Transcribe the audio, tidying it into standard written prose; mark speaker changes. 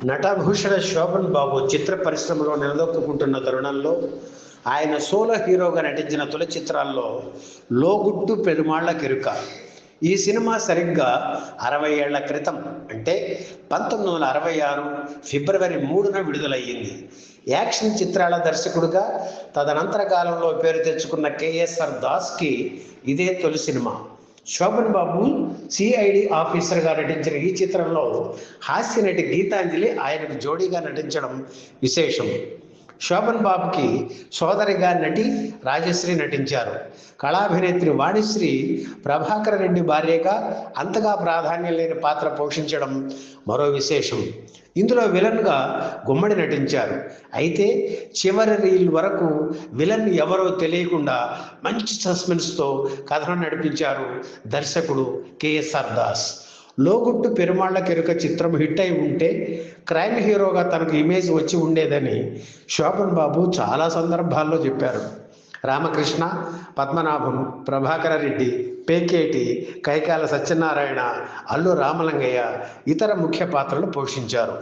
Speaker 1: నటభూషణ శోభన్ బాబు చిత్ర పరిశ్రమలో నిలదొక్కుంటున్న తరుణంలో ఆయన సోలో హీరోగా నటించిన తొలి చిత్రాల్లో లోగుట్టు పెరుమాళ్ల కెరుక. ఈ సినిమా సరిగ్గా 60 ఏళ్ల క్రితం అంటే 1966 ఫిబ్రవరి 3న విడుదలయ్యింది. యాక్షన్ చిత్రాల దర్శకుడిగా తదనంతర కాలంలో పేరు తెచ్చుకున్న కేఎస్ఆర్ దాస్కి ఇదే తొలి సినిమా. శోభన్ బాబు సిఐడి ఆఫీసర్గా నటించిన ఈ చిత్రంలో హాస్య నటి గీతాంజలి ఆయనకు జోడీగా నటించడం విశేషం. శోభన్ బాబుకి సోదరిగా నటి రాజశ్రీ నటించారు. కళాభినేత్రి వాణిశ్రీ ప్రభాకర్ రెడ్డి భార్యగా అంతగా ప్రాధాన్యం లేని పాత్ర పోషించడం మరో విశేషం. ఇందులో విలన్గా గుమ్మడి నటించారు. అయితే చివరి రీల్ వరకు విలన్ ఎవరో తెలియకుండా మంచి సస్పెన్స్తో కథను నడిపించారు దర్శకుడు కేఎస్ఆర్ దాస్. లోగుట్టు పెరుమాళ్ల కెరుక చిత్రం హిట్ అయి ఉంటే క్రైమ్ హీరోగా తనకు ఇమేజ్ వచ్చి ఉండేదని శోభన్ బాబు చాలా సందర్భాల్లో చెప్పారు. రామకృష్ణ, పద్మనాభం, ప్రభాకర రెడ్డి, పేకేటి, కైకాల సత్యనారాయణ, అల్లు రామలింగయ్య ఇతర ముఖ్య పాత్రలు పోషించారు.